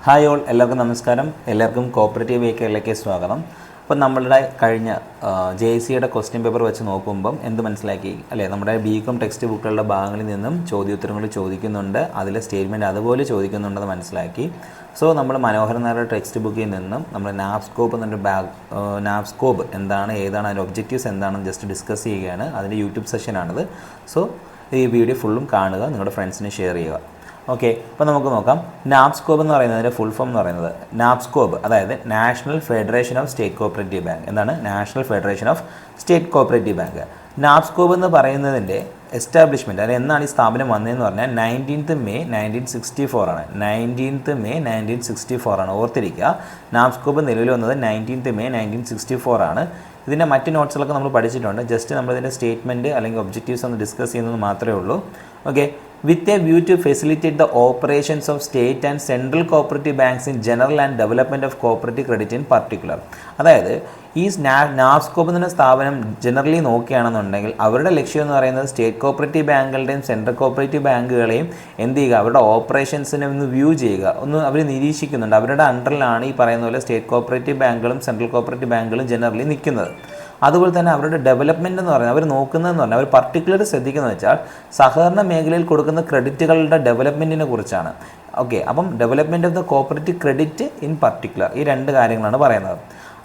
Hi all, എല്ലാവർക്കും നമസ്കാരം. എല്ലാവർക്കും കോപ്പറേറ്റീവ് വെഹിക്കിളിലേക്ക് സ്വാഗതം. അപ്പോൾ നമ്മളുടെ കഴിഞ്ഞ JC-യുടെ ക്വസ്റ്റ്യൻ പേപ്പർ വെച്ച് നോക്കുമ്പം എന്ത് മനസ്സിലാക്കി അല്ലേ? നമ്മുടെ BCom ടെക്സ്റ്റ് ബുക്കുകളുടെ ഭാഗങ്ങളിൽ നിന്നും ചോദ്യോത്തരങ്ങൾ ചോദിക്കുന്നുണ്ട്, അതിൽ സ്റ്റേറ്റ്മെൻറ്റ് അതുപോലെ ചോദിക്കുന്നുണ്ടെന്ന് മനസ്സിലാക്കി. സോ നമ്മൾ മനോഹരൻ നായരുടെ ടെക്സ്റ്റ് ബുക്കിൽ നിന്നും നമ്മൾ നാപ്സ്കോപ്പ് എന്നൊരു നാപ്സ്കോപ്പ് എന്താണ്, ഏതാണ്, അതിൻ്റെ ഒബ്ജക്റ്റീവ്സ് എന്താണെന്ന് ജസ്റ്റ് ഡിസ്കസ് ചെയ്യുകയാണ്. അതിൻ്റെ യൂട്യൂബ് സെഷനാണിത്. സോ ഈ വീഡിയോ ഫുള്ളും കാണുക, നിങ്ങളുടെ ഫ്രണ്ട്സിന് ഷെയർ ചെയ്യുക. ഓക്കെ, അപ്പോൾ നമുക്ക് നോക്കാം. നാപ്സ്കോപ്പ് എന്ന് പറയുന്നതിൻ്റെ ഫുൾ ഫോം എന്ന് പറയുന്നത് നാപ്സ്കോപ്പ്, അതായത് national federation of state cooperative bank. എന്താണ് national federation of state cooperative bank? NAFSCOB എന്ന് പറയുന്നതിൻ്റെ എസ്റ്റാബ്ലിഷ്മെൻറ്റ്, അതായത് എന്നാണ് ഈ സ്ഥാപനം വന്നതെന്ന് പറഞ്ഞാൽ 19th May 1964 ആണ്. 19th May 1964 ആണ്. ഓർത്തിരിക്കുക, നാപ്സ്കോപ്പ് നിലവിൽ വന്നത് 19th May 1964 ആണ്. ഇതിൻ്റെ മറ്റ് നോട്ട്സുകളൊക്കെ നമ്മൾ പഠിച്ചിട്ടുണ്ട്. ജസ്റ്റ് നമ്മളിതിൻ്റെ സ്റ്റേറ്റ്മെൻറ്റ് അല്ലെങ്കിൽ ഒബ്ജക്റ്റീവ്സ് ഒന്ന് ഡിസ്കസ് ചെയ്യുന്നത് മാത്രമേ ഉള്ളൂ. Okay, with a view to facilitate the operations of state and central cooperative banks in general and development of cooperative credit in particular. അതായത് ഈ നാപ്സ്കോപ്പ് എന്ന സ്ഥാപനം ജനറലി നോക്കുകയാണെന്നുണ്ടെങ്കിൽ അവരുടെ ലക്ഷ്യം എന്ന് പറയുന്നത് സ്റ്റേറ്റ് കോപ്പറേറ്റീവ് ബാങ്കുകളുടെയും സെൻട്രൽ കോപ്പറേറ്റീവ് ബാങ്കുകളെയും എന്ത് ചെയ്യുക, അവരുടെ ഓപ്പറേഷൻസിനെ ഒന്ന് വ്യൂ ചെയ്യുക, ഒന്ന് അവർ നിരീക്ഷിക്കുന്നുണ്ട്. അവരുടെ അണ്ടറിലാണ് ഈ പറയുന്ന പോലെ സ്റ്റേറ്റ് കോപ്പറേറ്റീവ് ബാങ്കുകളും സെൻട്രൽ കോപ്പറേറ്റീവ് ബാങ്കുകളും ജനറലി നിൽക്കുന്നത്. അതുപോലെ തന്നെ അവരുടെ ഡെവലപ്മെൻറ്റ് എന്ന് പറഞ്ഞാൽ അവർ നോക്കുന്നതെന്ന് പറഞ്ഞാൽ അവർ പർട്ടിക്കുലർ ശ്രദ്ധിക്കുന്നത് വെച്ചാൽ സഹകരണ മേഖലയിൽ കൊടുക്കുന്ന ക്രെഡിറ്റുകളുടെ ഡെവലപ്മെൻറ്റിനെ കുറിച്ചാണ്. ഓക്കെ, അപ്പം development of the cooperative credit in particular, ഈ രണ്ട് കാര്യങ്ങളാണ് പറയുന്നത്.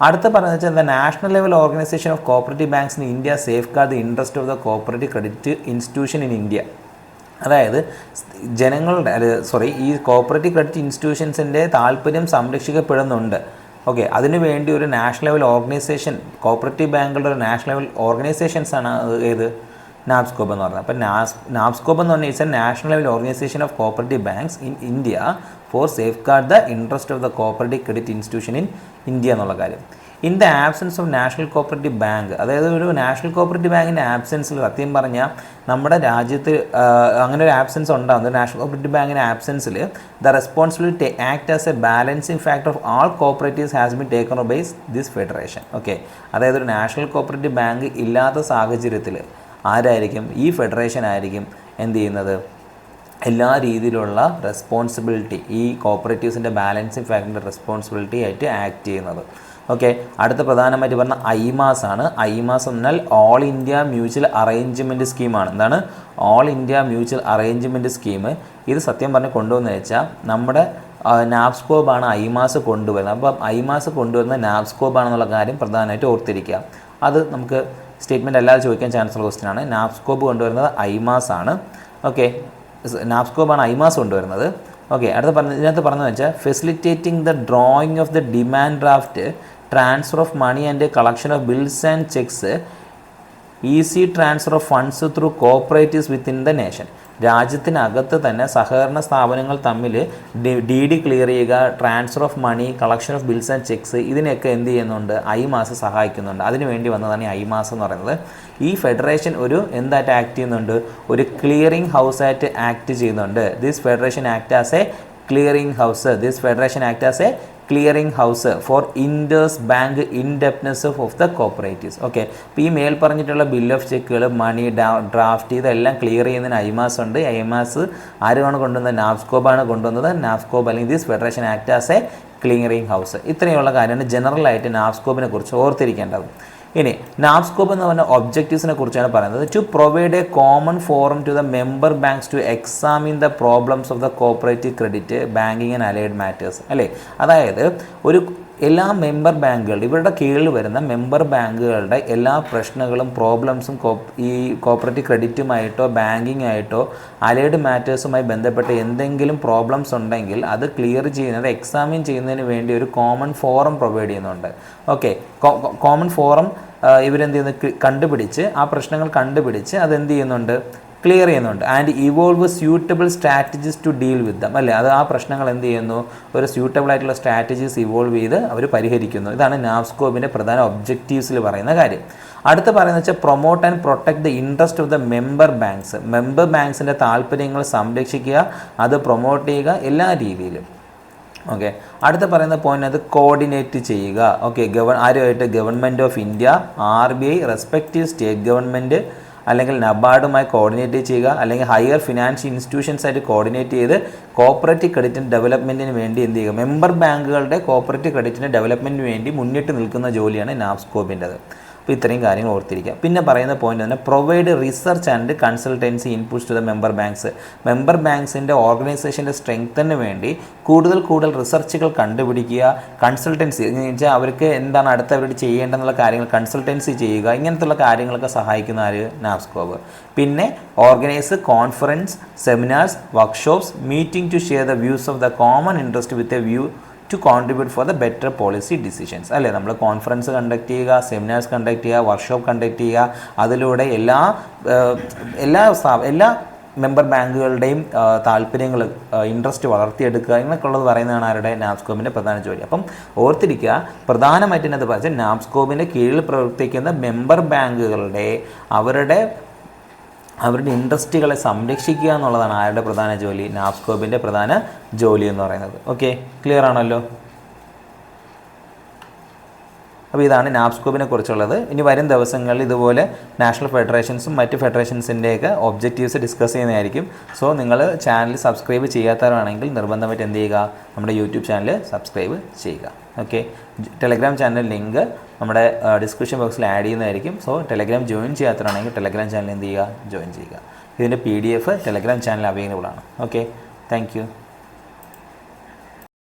അടുത്ത പറയുന്നത് വെച്ചാൽ the national level organisation of cooperative banks in India safe guard the interest of the cooperative credit institution in India. അതായത് ഈ കോപ്പറേറ്റീവ് ക്രെഡിറ്റ് ഇൻസ്റ്റിറ്റ്യൂഷൻസിൻ്റെ താല്പര്യം സംരക്ഷിക്കപ്പെടുന്നുണ്ട്. ഓക്കെ, അതിനു വേണ്ടി ഒരു നാഷണൽ ലെവൽ ഓർഗനൈസേഷൻ, കോപ്പറേറ്റീവ് ബാങ്കുകളുടെ ഒരു നാഷണൽ ലെവൽ ഓർഗനൈസേഷൻസാണ് ഏത്, നാപ്സ്കോപ്പ് എന്ന് പറയുന്നത്. അപ്പോൾ നാപ്സ്കോപ്പ് എന്ന് പറഞ്ഞാൽ it's A national level organisation of cooperative banks in India for safe guard the interest of the cooperative credit institution in India എന്നുള്ള കാര്യം. In the absence of national cooperative bank, അതായത് ഒരു നാഷണൽ കോപ്പറേറ്റീവ് ബാങ്കിൻ്റെ ആബ്സെൻസിൽ സത്യം പറഞ്ഞാൽ നമ്മുടെ രാജ്യത്ത് അങ്ങനെ ഒരു ആബ്സെൻസ് ഉണ്ടാകുന്നത്, നാഷണൽ കോപ്പറേറ്റീവ് ബാങ്കിൻ്റെ ആബ്സെൻസിൽ the responsibility act as a balancing factor of all cooperatives has been taken by this federation. Okay, അതായത് ഒരു നാഷണൽ കോപ്പറേറ്റീവ് ബാങ്ക് ഇല്ലാത്ത സാഹചര്യത്തിൽ ആരായിരിക്കും, ഈ ഫെഡറേഷൻ ആയിരിക്കും എന്ത് ചെയ്യുന്നത്, എല്ലാ രീതിയിലുള്ള റെസ്പോൺസിബിലിറ്റി, ഈ കോപ്പറേറ്റീവ്സിൻ്റെ ബാലൻസിങ് ഫാക്ടറിൻ്റെ റെസ്പോൺസിബിലിറ്റി ആയിട്ട് ആക്ട് ചെയ്യുന്നത്. ഓക്കെ, അടുത്ത പ്രധാനമായിട്ട് പറഞ്ഞ ഐമാസ് ആണ്. ഐമാസ് എന്നാൽ ഓൾ ഇന്ത്യ മ്യൂച്വൽ അറേഞ്ച്മെൻറ്റ് സ്കീമാണ്. എന്താണ് all India mutual arrangement scheme? ഇത് സത്യം പറഞ്ഞ് കൊണ്ടുവന്ന് വെച്ചാൽ നമ്മുടെ നാപ്സ്കോപ്പാണ് ഐമാസ് കൊണ്ടുവരുന്നത്. അപ്പം ഐമാസ് കൊണ്ടുവരുന്ന നാപ്സ്കോപ്പാണെന്നുള്ള കാര്യം പ്രധാനമായിട്ട് ഓർത്തിരിക്കുക. അത് നമുക്ക് സ്റ്റേറ്റ്മെൻറ്റ് അല്ലാതെ ചോദിക്കാൻ ചാൻസ് ഉള്ള ക്വസ്റ്റ്യൻ ആണ്. നാപ്സ്കോപ്പ് കൊണ്ടുവരുന്നത് ഐമാസ് ആണ്. ഓക്കെ, നാപ്സ്കോപ്പാണ് ഐമാസ് കൊണ്ടുവരുന്നത്. ഓക്കെ, ഇതിനകത്ത് പറഞ്ഞു വെച്ചാൽ facilitating the drawing of the demand draft, transfer of money and collection of bills and cheques, easy transfer of funds through cooperatives within the nation. രാജ്യത്തിനകത്ത് തന്നെ സഹകരണ സ്ഥാപനങ്ങൾ തമ്മിൽ DD ക്ലിയർ ചെയ്യുക, transfer of money, collection of bills and cheques, ഇതിനെയൊക്കെ എന്ത് ചെയ്യുന്നുണ്ട്, ഐമാസ് സഹായിക്കുന്നുണ്ട്. അതിന് വേണ്ടി വന്നതാണ് ഈ ഐമാസ് എന്ന് പറയുന്നത്. ഈ ഫെഡറേഷൻ ഒരു എന്തായിട്ട് ആക്ട് ചെയ്യുന്നുണ്ട്, ഒരു ക്ലിയറിംഗ് ഹൗസ് ആയിട്ട് ആക്ട് ചെയ്യുന്നുണ്ട്. This federation act as a clearing house, clearing house for inter bank indebtedness of the cooperatives. Okay, ഇപ്പോൾ ഈ മേൽ പറഞ്ഞിട്ടുള്ള ബിൽ ഓഫ് ചെക്കുകൾ, മണി ഡ്രാഫ്റ്റ്, ഇതെല്ലാം ക്ലിയർ ചെയ്യുന്നതിന് ഐമാസ് ഉണ്ട്. ഐമാസ് ആരുമാണ് കൊണ്ടുവന്നത്, നാപ്സ്കോപ്പാണ് കൊണ്ടുവന്നത്. നാപ്സ്കോപ്പ് അല്ലെങ്കിൽ this federation act as a clearing house. ഇത്രയുള്ള കാര്യമാണ് ജനറലായിട്ട് നാപ്സ്കോപ്പിനെ കുറിച്ച് ഓർത്തിരിക്കേണ്ടത്. ഇനി നാപ്സ്കോപ്പ് എന്ന് പറഞ്ഞ ഒബ്ജക്റ്റീവ്സിനെ കുറിച്ചാണ് പറയുന്നത്. To provide a common forum to the member banks to examine the problems of the cooperative credit banking and allied matters. അല്ലേ, അതായത് എല്ലാ മെമ്പർ ബാങ്കുകളുടെ, ഇവരുടെ കീഴിൽ വരുന്ന മെമ്പർ ബാങ്കുകളുടെ എല്ലാ പ്രശ്നങ്ങളും പ്രോബ്ലംസും ഈ കോപ്പറേറ്റീവ് ക്രെഡിറ്റുമായിട്ടോ ബാങ്കിങ് ആയിട്ടോ അലൈഡ് മാറ്റേഴ്സുമായി ബന്ധപ്പെട്ട് എന്തെങ്കിലും പ്രോബ്ലംസ് ഉണ്ടെങ്കിൽ അത് ക്ലിയർ ചെയ്യുന്നത്, എക്സാമിൻ ചെയ്യുന്നതിന് വേണ്ടി ഒരു കോമൺ ഫോറം പ്രൊവൈഡ് ചെയ്യുന്നുണ്ട്. ഓക്കെ, കോമൺ ഫോറം ഇവരെന്ത് ചെയ്യുന്നു, കണ്ടുപിടിച്ച് ആ പ്രശ്നങ്ങൾ കണ്ടുപിടിച്ച് അതെന്ത് ചെയ്യുന്നുണ്ട്, ക്ലിയർ ചെയ്യുന്നുണ്ട്. And evolve suitable strategies to deal with them. അല്ലേ, അത് ആ പ്രശ്നങ്ങൾ എന്ത് ചെയ്യുന്നു, ഒരു സ്യൂട്ടബിൾ ആയിട്ടുള്ള സ്ട്രാറ്റജീസ് ഇവോൾവ് ചെയ്ത് അവർ പരിഹരിക്കുന്നു. ഇതാണ് നാപ്സ്കോപ്പിൻ്റെ പ്രധാന ഒബ്ജക്റ്റീവ്സിൽ പറയുന്ന കാര്യം. അടുത്ത പറയുന്നത് വെച്ചാൽ promote and protect the interest of the member banks. Member ബാങ്ക്സിൻ്റെ താല്പര്യങ്ങൾ സംരക്ഷിക്കുക, അത് പ്രൊമോട്ട് ചെയ്യുക എല്ലാ രീതിയിലും. ഓക്കെ, അടുത്ത പറയുന്ന പോയിന്റ് അത് കോർഡിനേറ്റ് ചെയ്യുക. ഓക്കെ, ആരുമായിട്ട്, government of India, RBI, respective state government, അല്ലെങ്കിൽ നബാർഡുമായി കോർഡിനേറ്റ് ചെയ്യുക, അല്ലെങ്കിൽ ഹയർ ഫിനാൻഷ്യൽ ഇൻസ്റ്റിറ്റ്യൂഷൻസ് ആയിട്ട് കോർഡിനേറ്റ് ചെയ്ത് കോപ്പറേറ്റീവ് ക്രെഡിറ്റിൻ്റെ ഡെവലപ്മെൻറ്റിന് വേണ്ടി എന്ത് ചെയ്യുക, മെമ്പർ ബാങ്കുകളുടെ കോപ്പറേറ്റീവ് ക്രെഡിറ്റിൻ്റെ ഡെവലപ്മെൻറ്റിന് വേണ്ടി മുന്നിട്ട് നിൽക്കുന്ന ജോലിയാണ് നാബ്സ്കോപ്പിൻ്റെത്. അപ്പോൾ ഇത്രയും കാര്യങ്ങൾ ഓർത്തിരിക്കുക. പിന്നെ പറയുന്ന പോയിന്റ് തന്നെ provide research and consultancy inputs to the member banks. Member ബാങ്ക്സിൻ്റെ ഓർഗനൈസേഷൻ്റെ സ്ട്രെങ്തന് വേണ്ടി കൂടുതൽ റിസർച്ചുകൾ കണ്ടുപിടിക്കുക, കൺസൾട്ടൻസി എന്ന് വെച്ചാൽ അവർക്ക് എന്താണ് അടുത്തവരോട് ചെയ്യേണ്ടെന്നുള്ള കാര്യങ്ങൾ കൺസൾട്ടൻസി ചെയ്യുക, ഇങ്ങനത്തുള്ള കാര്യങ്ങളൊക്കെ സഹായിക്കുന്ന ആര്, നാബ്സ്കോപ്പ്. പിന്നെ organise conference, seminars, workshops, meeting to share the views of the common interest with a view to contribute for the better policy decisions. അല്ലേ, നമ്മൾ കോൺഫറൻസ് കണ്ടക്ട് ചെയ്യുക, സെമിനാർസ് കണ്ടക്ട് ചെയ്യുക, വർക്ക്ഷോപ്പ് കണ്ടക്ട് ചെയ്യുക, അതിലൂടെ എല്ലാ മെമ്പർ ബാങ്കുകളുടെയും താല്പര്യങ്ങൾ interest വളർത്തിയെടുക്കുക എന്നൊക്കെയുള്ളത് പറയുന്നതാണ് ആരുടെ, നാബ്സ്കോപ്പിൻ്റെ പ്രധാന ജോലി. അപ്പം ഓർത്തിരിക്കുക, പ്രധാനമായിട്ടും എന്നത് പറഞ്ഞാൽ നാബ്സ്കോപ്പിൻ്റെ കീഴിൽ പ്രവർത്തിക്കുന്ന മെമ്പർ ബാങ്കുകളുടെ അവരുടെ ഇൻട്രസ്റ്റുകളെ സംരക്ഷിക്കുക എന്നുള്ളതാണ് ആരുടെ പ്രധാന ജോലി, നാബ്സ്കോപ്പിൻ്റെ പ്രധാന ജോലി എന്ന് പറയുന്നത്. ഓക്കെ, ക്ലിയർ ആണല്ലോ. അപ്പോൾ ഇതാണ് നാബ്സ്കോപ്പിനെ കുറിച്ചുള്ളത്. ഇനി വരും ദിവസങ്ങളിൽ ഇതുപോലെ നാഷണൽ ഫെഡറേഷൻസും മറ്റ് ഫെഡറേഷൻസിൻ്റെയൊക്കെ ഒബ്ജക്റ്റീവ്സ് ഡിസ്കസ് ചെയ്യുന്നതായിരിക്കും. സോ നിങ്ങൾ ചാനൽ സബ്സ്ക്രൈബ് ചെയ്യാത്തവരാണെങ്കിൽ നിർബന്ധമായിട്ട് എന്ത് ചെയ്യുക, നമ്മുടെ യൂട്യൂബ് ചാനൽ സബ്സ്ക്രൈബ് ചെയ്യുക. ഓക്കെ, ടെലഗ്രാം ചാനൽ ലിങ്ക് നമ്മുടെ ഡിസ്ക്രിപ്ഷൻ ബോക്സിൽ ആഡ് ചെയ്യുന്നതായിരിക്കും. സോ ടെലഗ്രാം ജോയിൻ ചെയ്യാത്തവരാണെങ്കിൽ ടെലഗ്രാം ചാനൽ എന്ത് ചെയ്യുക, ജോയിൻ ചെയ്യുക. ഇതിൻ്റെ PDF ടെലഗ്രാം ചാനൽ അവൈലബിൾ ആണ്. Okay, thank U.